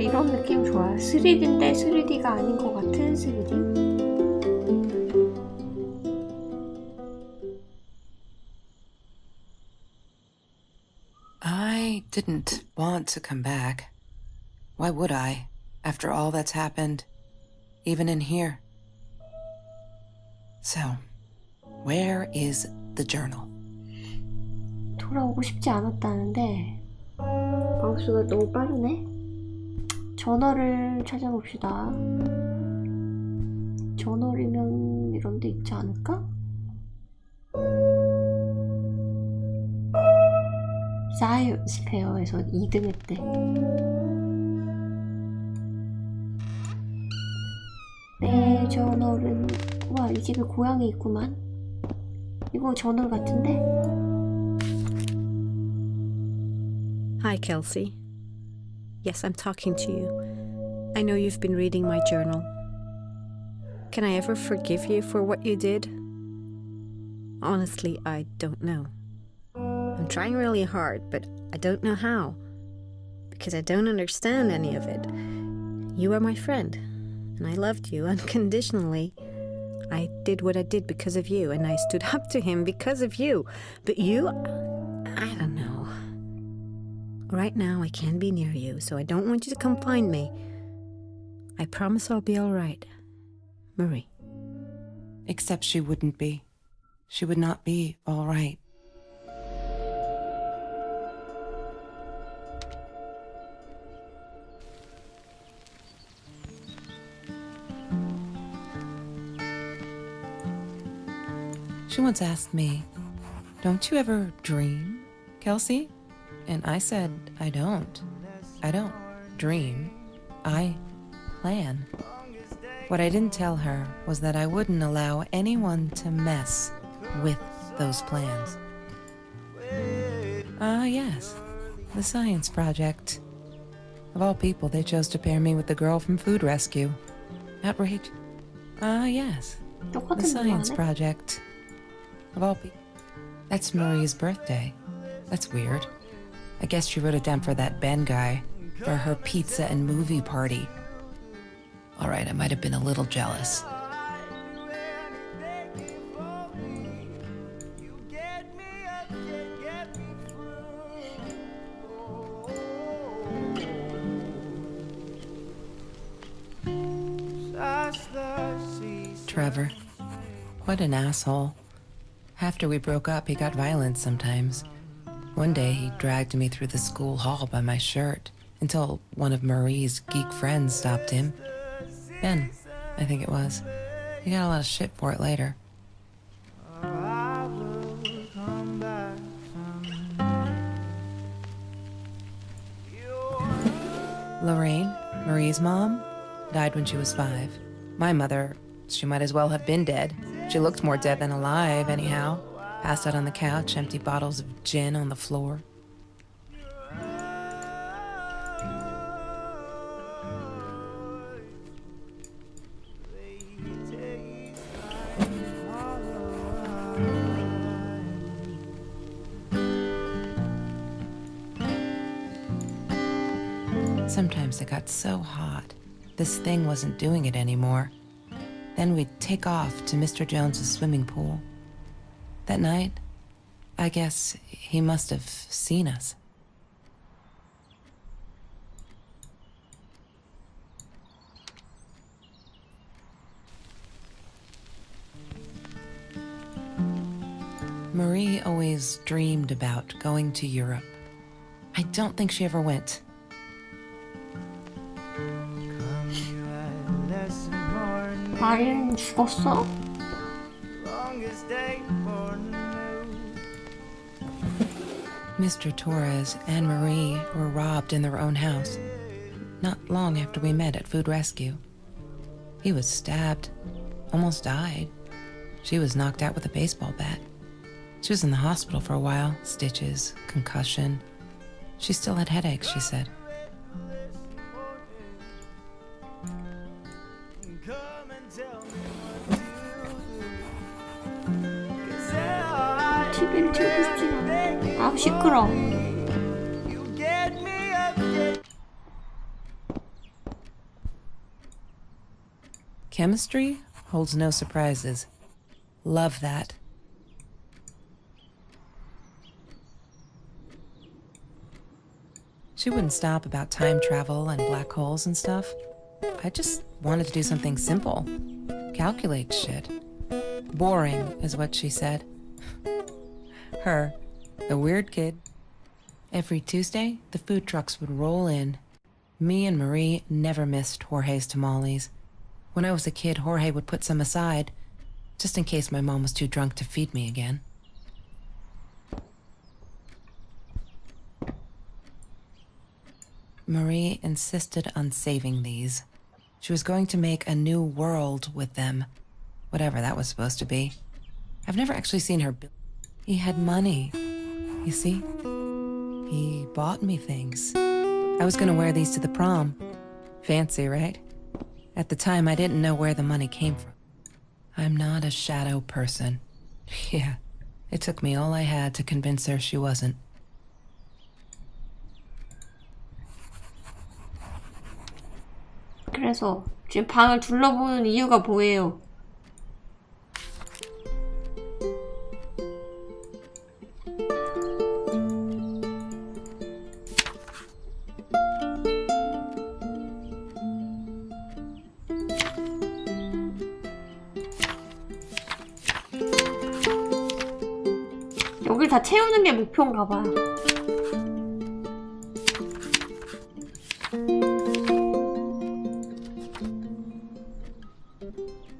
이런 느낌 좋아요. 3D인데 3D가 아닌 것 같은 3D. I didn't want to come back. Why would I, after all that's happened, even in here? So, where is the journal? 돌아오고 싶지 않았다는데 마우스가 너무 빠르네. 저널을 찾아봅시다. 저널이면 이런 데 있지 않을까? 사이언스 페어에서 2등 했대. 내 저널은, 와, 이 집에 고양이 있구만. 이거 저널 같은데? Hi, Kelsey. Yes, I'm talking to you. I know you've been reading my journal. Can I ever forgive you for what you did? Honestly, I don't know. I'm trying really hard, but I don't know how. Because I don't understand any of it. You are my friend, and I loved you unconditionally. I did what I did because of you, and I stood up to him because of you. But you, I don't know. Right now, I can't be near you, so I don't want you to come find me. I promise I'll be all right. Marie. Except she wouldn't be. She would not be all right. She once asked me, "Don't you ever dream, Kelsey?" And I said, I don't. I don't dream. I plan. What I didn't tell her was that I wouldn't allow anyone to mess with those plans. Ah, yes. The science project. Of all people, they chose to pair me with the girl from Food Rescue. Outrage. Ah, yes. The 똑같은 science 거 project. Of all people. That's Marie's birthday. That's weird. I guess she wrote it down for that Ben guy, for her pizza and movie party. All right, I might have been a little jealous. Trevor, what an asshole. After we broke up, he got violent sometimes. One day, he dragged me through the school hall by my shirt until one of Marie's geek friends stopped him. Ben, I think it was. He got a lot of shit for it later. Lorraine, Marie's mom, died when she was 5. My mother, she might as well have been dead. She looked more dead than alive, anyhow. Passed out on the couch, empty bottles of gin on the floor. Sometimes it got so hot, this thing wasn't doing it anymore. Then we'd take off to Mr. Jones's swimming pool. That night, I guess he must have seen us. Marie always dreamed about going to Europe. I don't think she ever went. 마리는 죽었어? Mr. Torres and Marie were robbed in their own house, not long after we met at Food Rescue. He was stabbed, almost died. She was knocked out with a baseball bat. She was in the hospital for a while, stitches, concussion. She still had headaches, she said. TV를 틀고 싶진 않아. 아우, 시끄러. Chemistry holds no surprises. Love that. She wouldn't stop about time travel and black holes and stuff. I just wanted to do something simple. Calculate shit. Boring is what she said. Her, the weird kid. Every Tuesday, the food trucks would roll in. Me and Marie never missed Jorge's tamales. When I was a kid, Jorge would put some aside, just in case my mom was too drunk to feed me again. Marie insisted on saving these. She was going to make a new world with them, whatever that was supposed to be. I've never actually seen her build. He had money, you see? He bought me things. I was gonna wear these to the prom. Fancy, right? At the time, I didn't know where the money came from. I'm not a shadow person. Yeah, it took me all I had to convince her she wasn't. 그래서 지금 방을 둘러보는 이유가 뭐예요? 여길 다 채우는 게 목표인가 봐.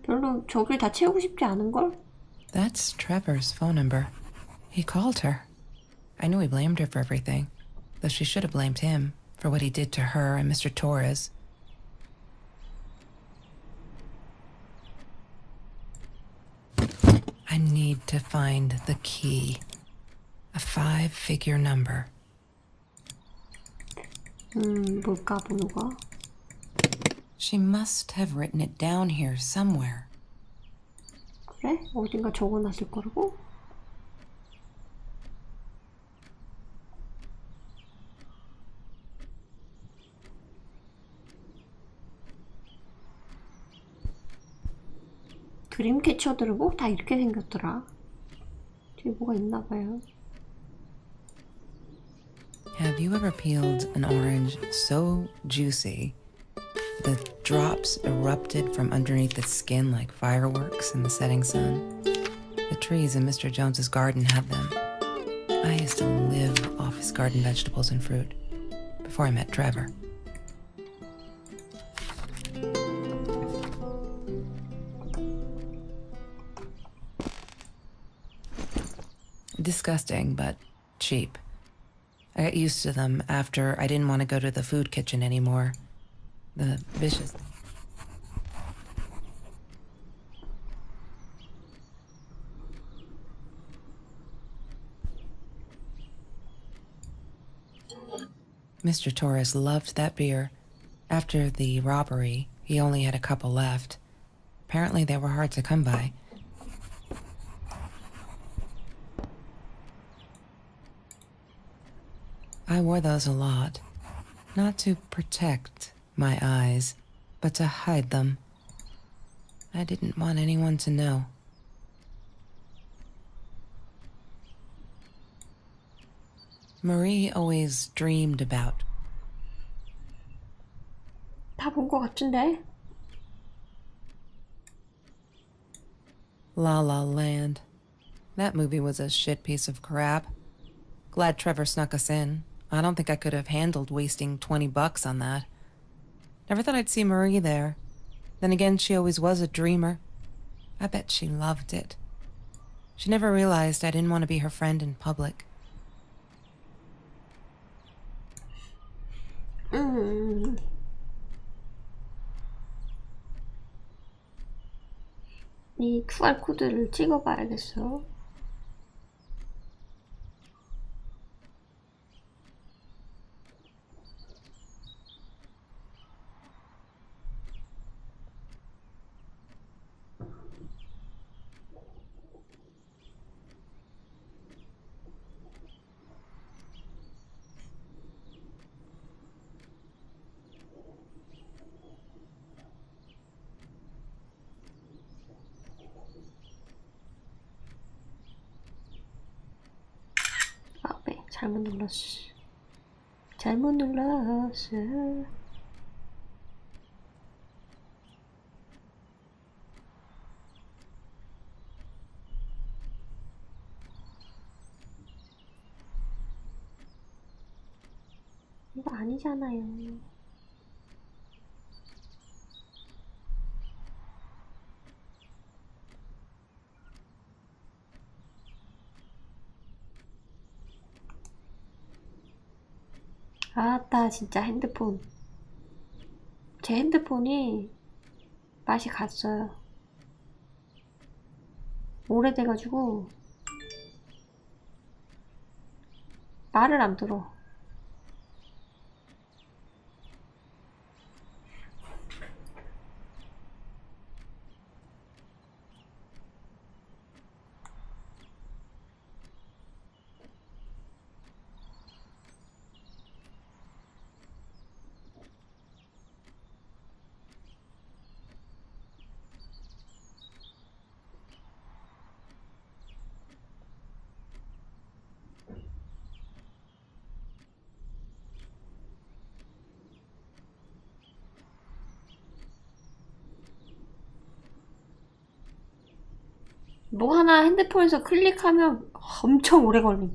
별로 저길 다 채우고 싶지 않은걸? That's Trevor's phone number. He called her. I knew he blamed her for everything, though she should have blamed him for what he did to her and Mr. Torres. I need to find the key. A 5-figure number. 뭘까 번호가? She must have written it down here somewhere. 그래? 어딘가 적어놨을 거라고? 드림캐쳐들은 꼭 다 이렇게 생겼더라. 뒤에 뭐가 있나봐요. Have you ever peeled an orange so juicy the drops erupted from underneath its skin like fireworks in the setting sun? The trees in Mr. Jones's garden have them. I used to live off his garden vegetables and fruit before I met Trevor. Disgusting, but cheap. I got used to them after I didn't want to go to the food kitchen anymore. The vicious. Mr. Torres loved that beer. After the robbery, he only had a couple left. Apparently they were hard to come by. I wore those a lot, not to protect my eyes, but to hide them. I didn't want anyone to know. Marie always dreamed about. 다 본 것 같은데? La La Land. That movie was a shit piece of crap. Glad Trevor snuck us in. I don't think I could have handled wasting $20 on that. Never thought I'd see Marie there. Then again, she always was a dreamer. I bet she loved it. She never realized I didn't want to be her friend in public. 이 QR 코드를 찍어봐야겠어. 잘못 눌렀어. 잘못 눌렀어. 이거 아니잖아요. 아따 진짜 핸드폰. 제 핸드폰이 맛이 갔어요. 오래돼가지고 말을 안 들어. 뭐 하나 핸드폰에서 클릭하면 엄청 오래 걸림.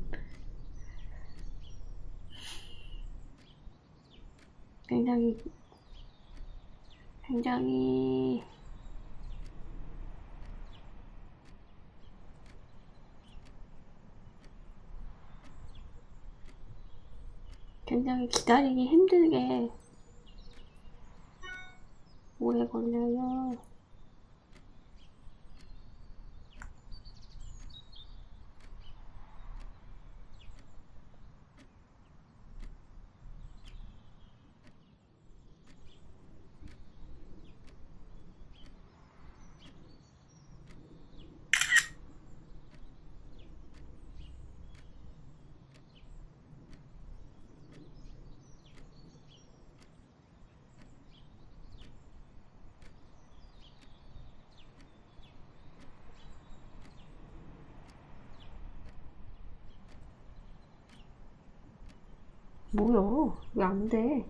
굉장히 굉장히 기다리기 힘들게 오래 걸려요. 뭐야? 왜 안 돼?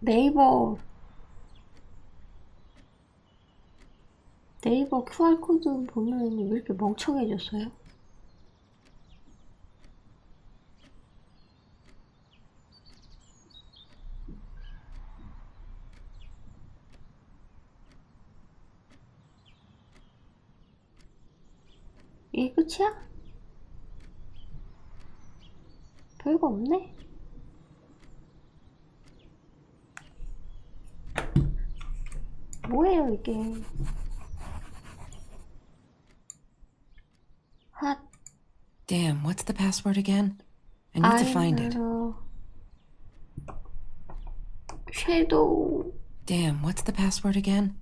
네이버 QR코드 보면 왜 이렇게 멍청해졌어요? 이게 끝이야? 별거 없네? 뭐예요 이게? 핫 Damn, what's the password again? I need to find it. 섀도우 Damn, what's the password again?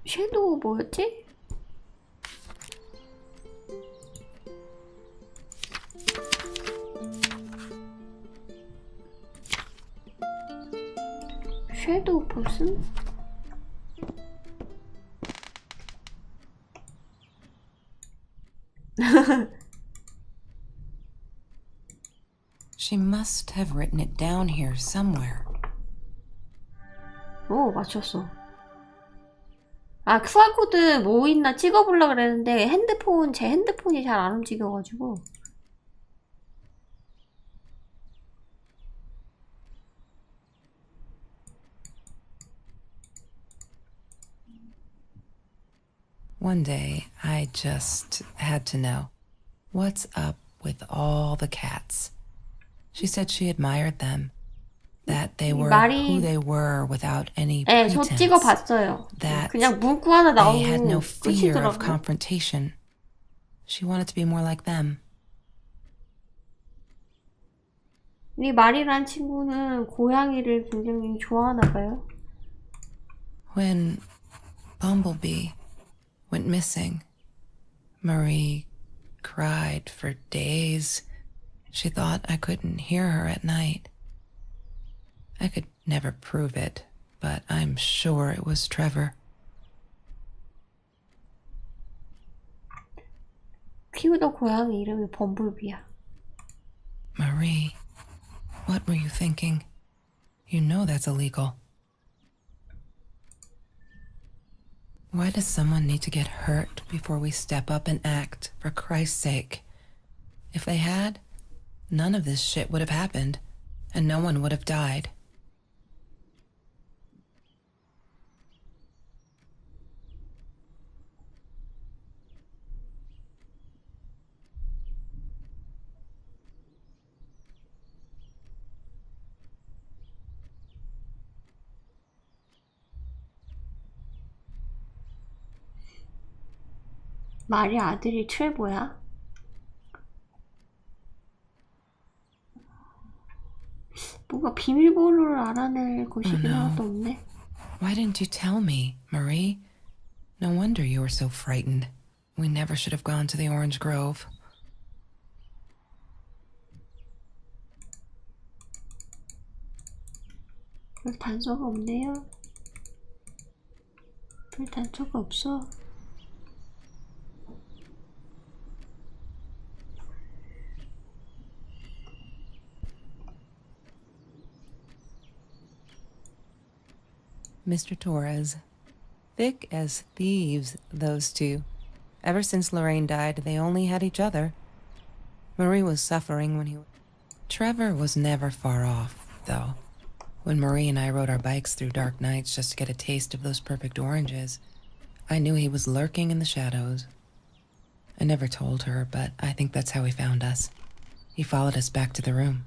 섀도우 뭐였지? 섀도우 보슨? She must have written it down here somewhere. 오 맞췄어. 아 QR코드 뭐 있나 찍어보려고 그랬는데 제 핸드폰이 잘 안 움직여가지고. One day, I just had to know. What's up with all the cats. She said she admired them, that they 이 were 말이 who they were without any 네, 저 pretense, 찍어봤어요. that 그냥 문구 하나 they had no 나오고 fear of 끝이더라고요. confrontation. She wanted to be more like them. 이 말이란 친구는 고양이를 굉장히 좋아하나 봐요. When Bumblebee went missing, Marie cried for days. She thought I couldn't hear her at night. I could never prove it, but I'm sure it was Trevor. 키우던 고양이 이름이 범블비야. Marie, what were you thinking? You know that's illegal. Why does someone need to get hurt before we step up and act, for Christ's sake? If they had, none of this shit would have happened, and no one would have died. 말이 아들이 트레버야? 뭔가 비밀번호를 알아낼 것이긴 하나도 없네. Why didn't you tell me, Marie? No wonder you were so frightened. We never should have gone to the orange grove. 별 단서가 없네요. 별 단서가 없어. Mr. Torres. Thick as thieves, those two. Ever since Lorraine died, they only had each other. Marie was suffering when he... Trevor was never far off, though. When Marie and I rode our bikes through dark nights just to get a taste of those perfect oranges, I knew he was lurking in the shadows. I never told her, but I think that's how he found us. He followed us back to the room.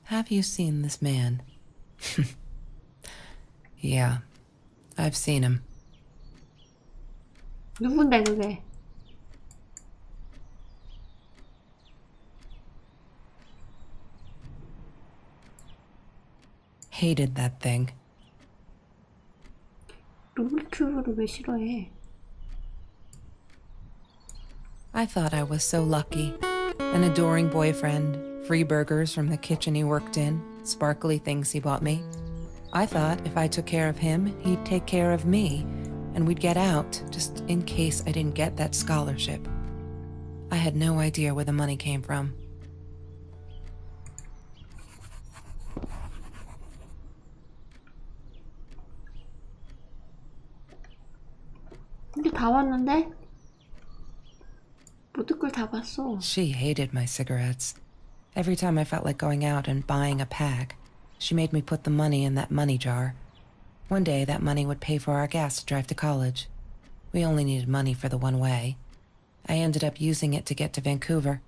Have you seen this man? Yeah, I've seen him. 누군데 그게? Hated that thing. 루블 큐브를 왜 싫어해? I thought I was so lucky. An adoring boyfriend, free burgers from the kitchen he worked in, sparkly things he bought me. I thought if I took care of him, he'd take care of me, and we'd get out, just in case I didn't get that scholarship. I had no idea where the money came from. 근데 다 왔는데? 모든 걸 다 봤어. She hated my cigarettes. Every time I felt like going out and buying a pack, she made me put the money in that money jar. One day, that money would pay for our gas to drive to college. We only needed money for the one way. I ended up using it to get to Vancouver.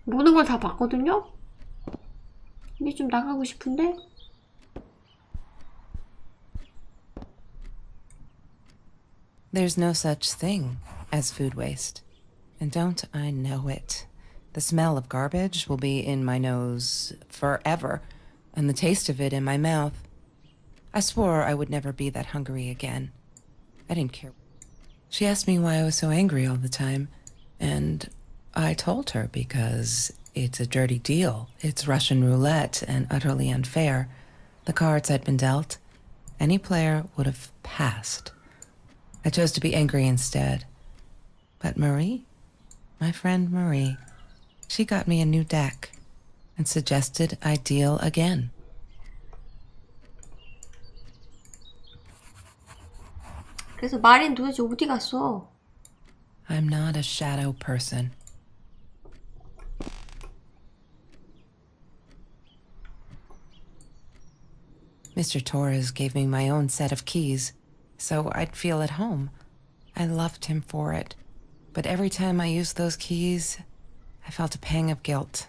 모든 걸 다 봤거든요? 근데 좀 나가고 싶은데? There's no such thing as food waste. And don't I know it? The smell of garbage will be in my nose forever, and the taste of it in my mouth. I swore I would never be that hungry again. I didn't care. She asked me why I was so angry all the time, and I told her because it's a dirty deal. It's Russian roulette and utterly unfair. The cards had been dealt. Any player would have passed. I chose to be angry instead. But Marie, my friend Marie, she got me a new deck and suggested I deal again. 그래서 마린 도대체 어디 갔어? I'm not a shadow person. Mr. Torres gave me my own set of keys, so I'd feel at home. I loved him for it, but every time I used those keys, I felt a pang of guilt.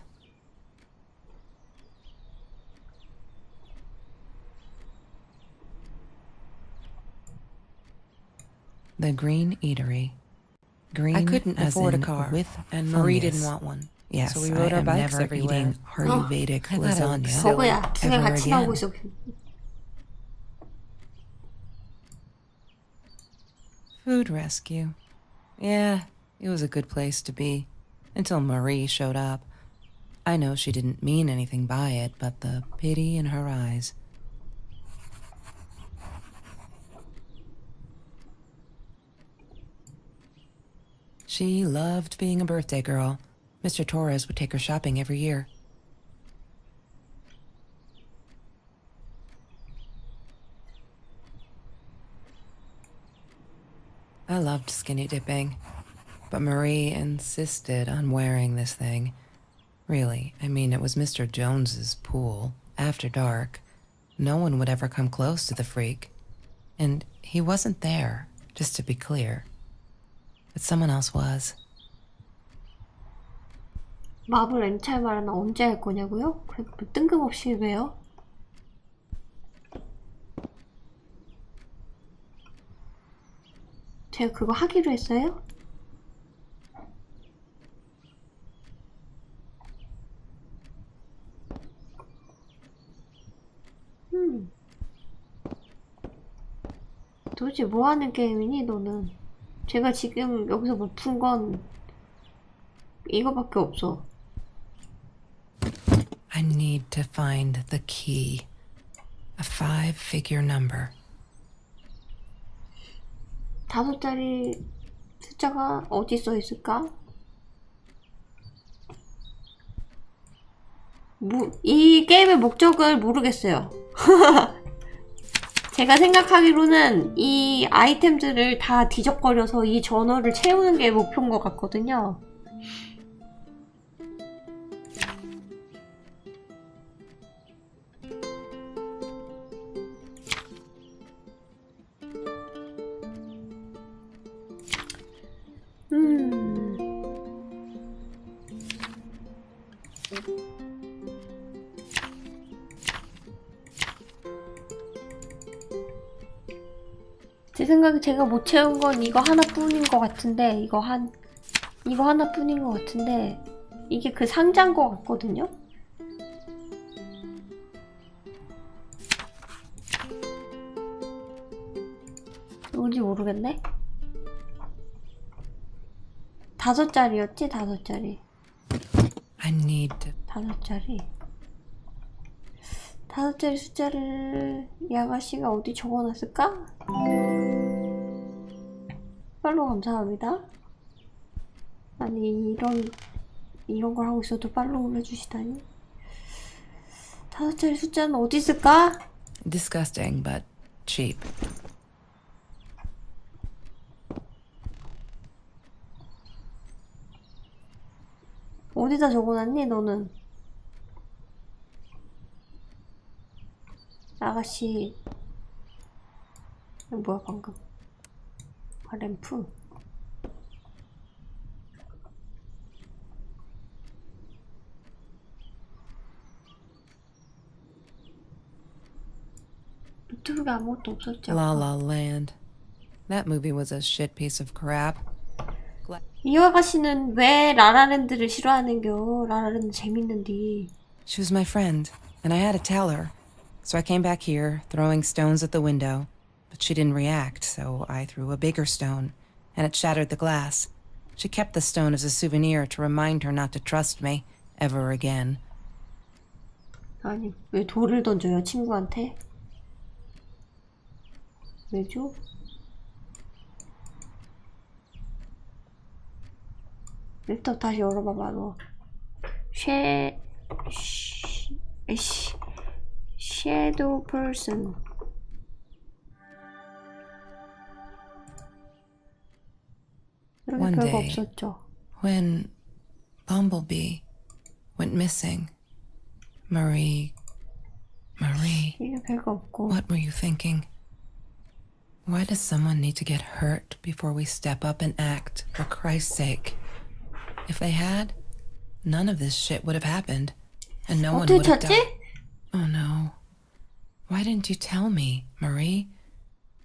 The Green Eatery. Green I couldn't as afford a in car, with and Marie didn't fungus. want one. Yes, So we rode I our am bikes never everywhere. eating Ayurvedic I thought it lasagna. looked silly. 버거야, 두 개 Ever 같이 again. 나오고 있어. Food rescue. Yeah, it was a good place to be. Until Marie showed up. I know she didn't mean anything by it, but the pity in her eyes. She loved being a birthday girl. Mr. Torres would take her shopping every year. I loved skinny dipping, but Marie insisted on wearing this thing. Really, I mean, it was Mr. Jones's pool, after dark. No one would ever come close to the freak. And he wasn't there, just to be clear. But someone else was. 마블 엔찰마는 언제 할 거냐고요? 그 뜬금없이 왜요? 제가 그거 하기로 했어요? 도대체 뭐 하는 게임이니 너는? 제가 지금 여기서 못 푼 건 이거밖에 없어. I need to find the key. A 5-figure number. 5자리 숫자가 어디 써 있을까? 이 게임의 목적을 모르겠어요. 제가 생각하기로는 이 아이템들을 다 뒤적거려서 이 전원을 채우는 게 목표인 것 같거든요. 제 생각에 제가 못 채운 건 이거 하나뿐인 것 같은데 이거 하나뿐인 것 같은데 이게 그 상자인 것 같거든요? 뭔지 모르겠네? 5자리였지? 5자리. I need to... 5자리. 5자리 숫자를 이 아가씨가 어디 적어놨을까? 팔로우 감사합니다. 아니 이런 걸 하고 있어도 팔로우를 해주시다니. 5자리 숫자는 어디 있을까? Disgusting, but cheap. 어디다 적어놨니 너는? 아가씨 뭐야 방금 램프 유튜브에 아무것도 없었죠. La La Land. That movie was a shit piece of crap. 이 아가씨는 왜 라라랜드를 싫어하는겨? 라라랜드 재밌는데. She was my friend, and I had to tell her. So I came back here, throwing stones at the window. But she didn't react, so I threw a bigger stone, and it shattered the glass. She kept the stone as a souvenir to remind her not to trust me ever again. 아니 왜 돌을 던져요 친구한테? 왜죠? 일단 다시 열어봐봐 너. Shadow person. 이렇게 One 별거 day. 없었죠. When Bumblebee went missing, Marie, 이게 별거 없고. what were you thinking? Why does someone need to get hurt before we step up and act, for Christ's sake? If they had, none of this shit would have happened, and no one 어떻게 would have 찾지? died. Oh no. Why didn't you tell me, Marie?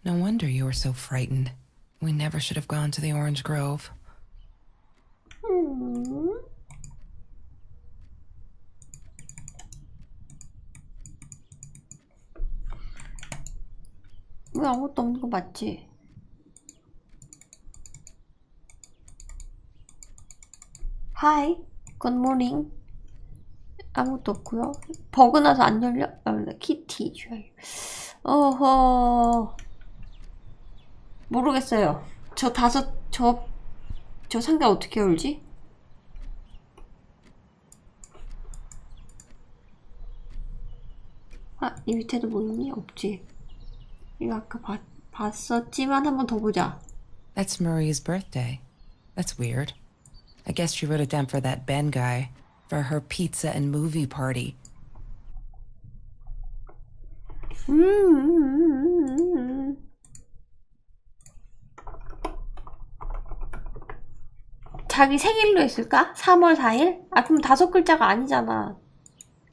No wonder you were so frightened. We never should have gone to the Orange Grove. 왜 아무것도 없는 거 맞지? 하이, 굿모닝. 아무것도 없고요. 버그 나서 안 열려? 키티 줘요. 어허. 모르겠어요. 저 상자 어떻게 열지? 아, 이 밑에도 뭐 있니? 없지. 이거 아까 봤었지만 한 번 더 보자. That's Marie's birthday. That's weird. I guess she wrote it down for that Ben guy, for her pizza and movie party. 자기 생일로 했을까? 3월 4일? 아, 그럼 5글자가 아니잖아.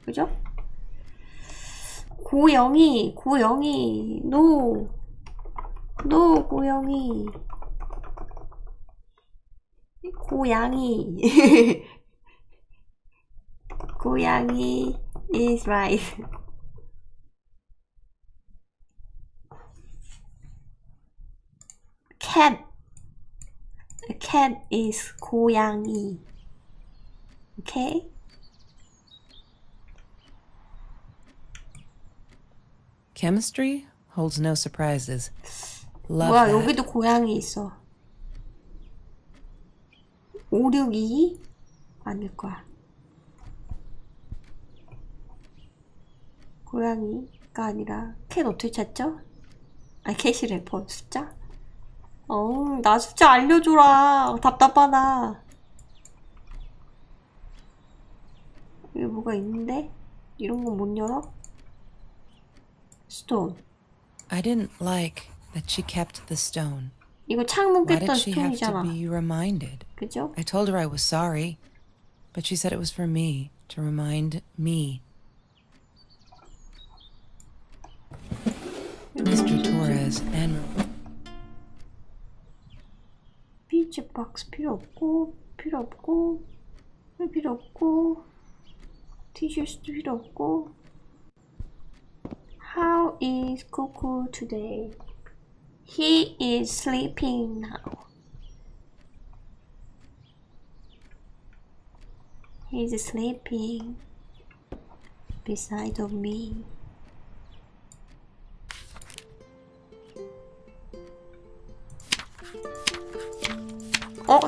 그죠? 고영이, 노, 고영이. 고양이. 고양이 is right. cat is 고양이. Okay? Chemistry holds no surprises. Love 뭐야, that. 여기도 고양이 있어. 562? 아닐 거야. 고양이가 아니라 캣 어떻게 찾죠? 아, 캣이래. 숫자? 나 숫자 알려줘라. 답답하다. 여기 뭐가 있는데? 이런 건 못 열어? 스톤. I didn't like that she kept the stone. 이거 창문 Why 깼던 did she have to 스톤이잖아. be reminded? 그죠? I told her I was sorry, but she said it was for me, to remind me. Mr. Torres and 피치박스 필요 없고 티셔츠도 필요 없고. How is Coco today? He is sleeping now. He's sleeping beside of me.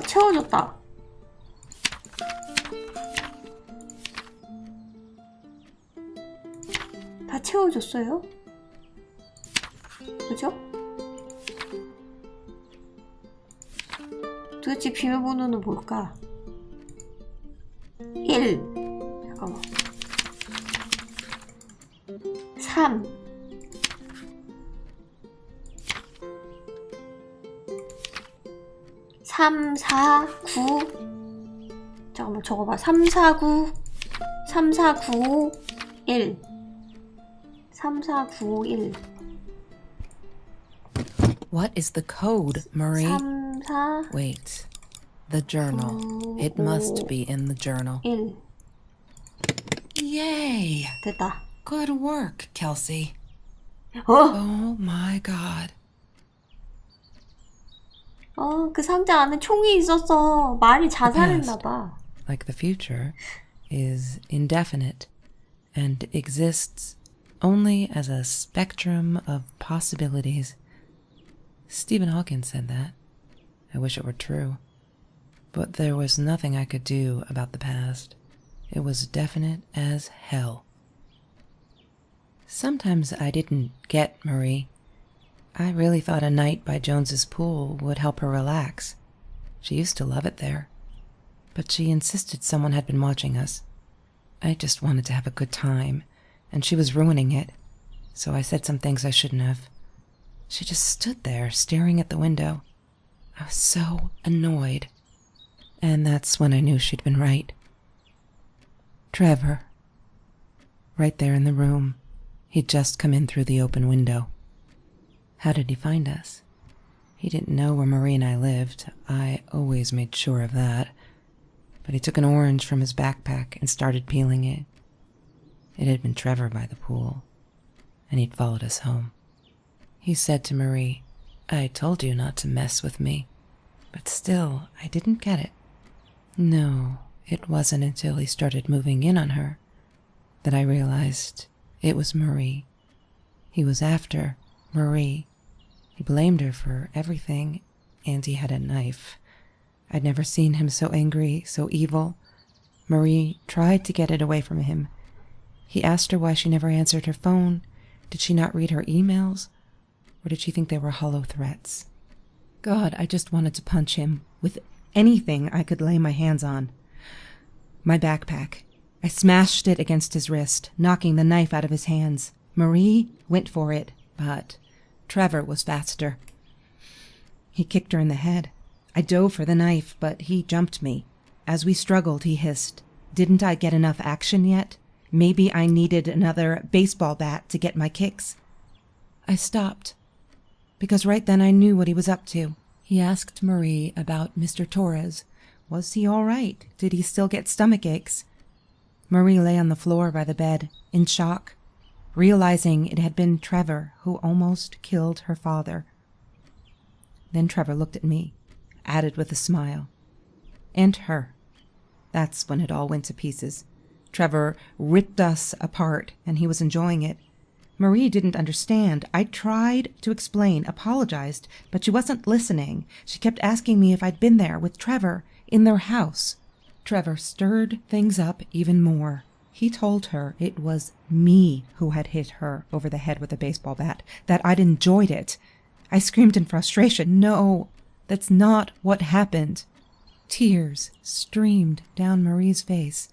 채워줬다. 다 채워줬어요? 그죠? 도대체 비밀번호는 뭘까? 1 잠깐만 3 3, 4, 9 잠깐만 적어봐 3, 4, 9 3, 4, 9, 5, 1 3, 4, 9, 5, 1 What is the code, Marie? 3, 4 Wait. The journal. It must be in the journal. 1 Yay! 됐다. Good work, Kelsey. Oh my god. 그 상자 안에 총이 있었어. 말이 자살했나봐. Like the future, is indefinite and exists only as a spectrum of possibilities. Stephen Hawking said that. I wish it were true. But there was nothing I could do about the past. It was definite as hell. Sometimes I didn't get Marie. I really thought a night by Jones's pool would help her relax. She used to love it there, but she insisted someone had been watching us. I just wanted to have a good time, and she was ruining it, so I said some things I shouldn't have. She just stood there, staring at the window. I was so annoyed, and that's when I knew she'd been right. Trevor. Right there in the room. He'd just come in through the open window. How did he find us? He didn't know where Marie and I lived. I always made sure of that. But he took an orange from his backpack and started peeling it. It had been Trevor by the pool, and he'd followed us home. He said to Marie, "I told you not to mess with me." But still, I didn't get it. No, it wasn't until he started moving in on her that I realized it was Marie. He was after Marie. He blamed her for everything, and he had a knife. I'd never seen him so angry, so evil. Marie tried to get it away from him. He asked her why she never answered her phone. Did she not read her emails? Or did she think they were hollow threats? God, I just wanted to punch him with anything I could lay my hands on. My backpack. I smashed it against his wrist, knocking the knife out of his hands. Marie went for it, but Trevor was faster. He kicked her in the head. I dove for the knife, but he jumped me. As we struggled, he hissed, "Didn't I get enough action yet? Maybe I needed another baseball bat to get my kicks." I stopped, because right then I knew what he was up to. He asked Marie about Mr. Torres. Was he all right? Did he still get stomach aches? Marie lay on the floor by the bed, in shock, realizing it had been Trevor who almost killed her father. Then Trevor looked at me, added with a smile. And her. That's when it all went to pieces. Trevor ripped us apart, and he was enjoying it. Marie didn't understand. I tried to explain, apologized, but she wasn't listening. She kept asking me if I'd been there with Trevor in their house. Trevor stirred things up even more. He told her it was me who had hit her over the head with a baseball bat, that I'd enjoyed it. I screamed in frustration. No, that's not what happened. Tears streamed down Marie's face.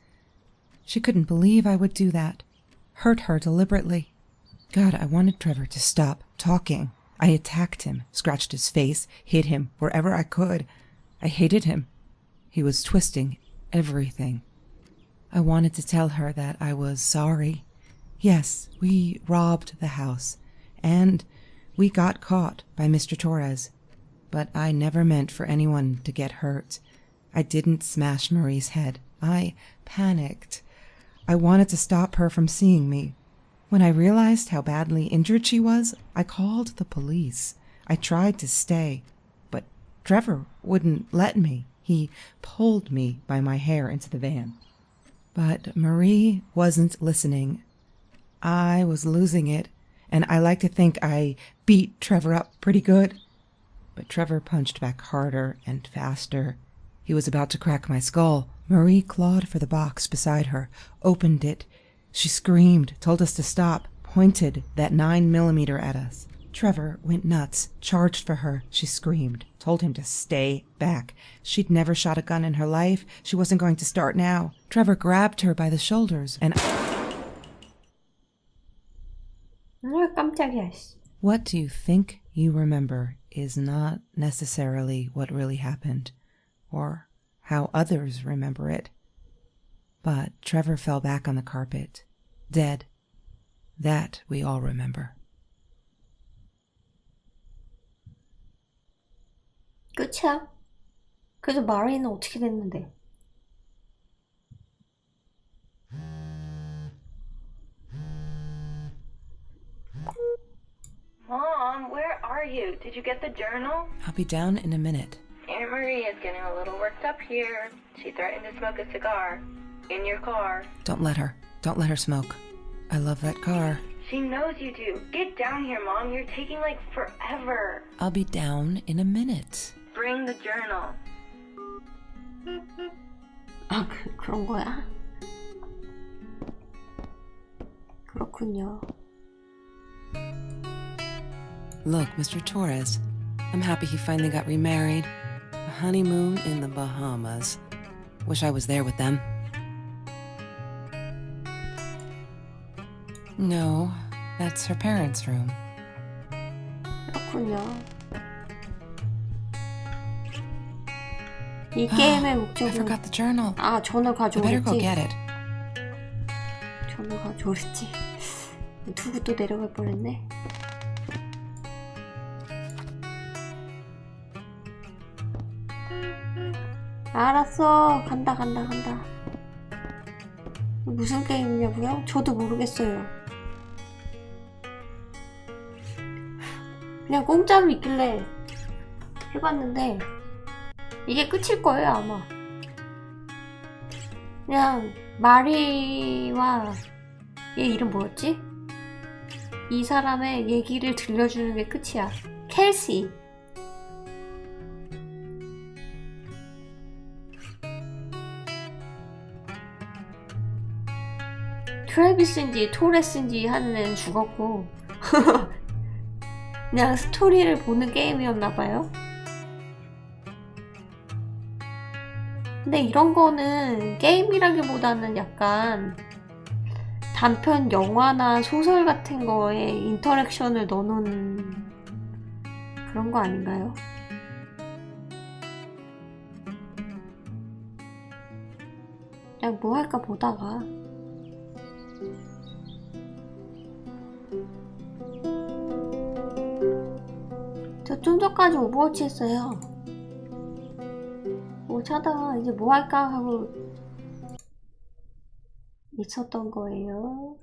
She couldn't believe I would do that. Hurt her deliberately. God, I wanted Trevor to stop talking. I attacked him, scratched his face, hit him wherever I could. I hated him. He was twisting everything. I wanted to tell her that I was sorry. Yes, we robbed the house, and we got caught by Mr. Torres. But I never meant for anyone to get hurt. I didn't smash Marie's head. I panicked. I wanted to stop her from seeing me. When I realized how badly injured she was, I called the police. I tried to stay, but Trevor wouldn't let me. He pulled me by my hair into the van. But Marie wasn't listening. I was losing it, and I like to think I beat Trevor up pretty good. But Trevor punched back harder and faster. He was about to crack my skull. Marie clawed for the box beside her, opened it. She screamed, told us to stop, pointed that 9mm at us. Trevor went nuts, charged for her. She screamed, told him to stay back. She'd never shot a gun in her life. She wasn't going to start now. Trevor grabbed her by the shoulders and... 깜짝이야. What do you think you remember is not necessarily what really happened, or how others remember it. But Trevor fell back on the carpet, dead. That we all remember. 끝이야? 그래서 마리는 어떻게 됐는데? Mom, where are you? Did you get the journal? I'll be down in a minute. Aunt Marie is getting a little worked up here. She threatened to smoke a cigar. In your car. Don't let her. Don't let her smoke. I love that car. She knows you do. Get down here, Mom. You're taking like forever. I'll be down in a minute. Bring the journal. 아, 그런 거야? 그렇군요. Look, Mr. Torres. I'm happy he finally got remarried. honeymoon in the Bahamas. Wish I was there with them. No, that's her parents' room. 그렇군요. 이 게임의 I 목적은 forgot the journal. 아 전을 I better go 가져오랬지. get it. 전을 가져오랬지. 두고 또 내려갈 뻔했네. 알았어. 간다. 무슨 게임이냐고요? 저도 모르겠어요. 그냥 공짜로 있길래 해봤는데 이게 끝일 거예요 아마. 그냥 마리와 얘 이름 뭐였지? 이 사람의 얘기를 들려주는 게 끝이야. 켈시. 트래비스인지 토레스인지 하는 애는 죽었고 그냥 스토리를 보는 게임이었나봐요. 근데 이런 거는 게임이라기보다는 약간 단편 영화나 소설 같은 거에 인터랙션을 넣어놓은 그런 거 아닌가요? 그냥 뭐 할까 보다가 저 좀 전까지 오버워치 했어요. 뭐 하다가 이제 뭐 할까 하고 있었던 거예요.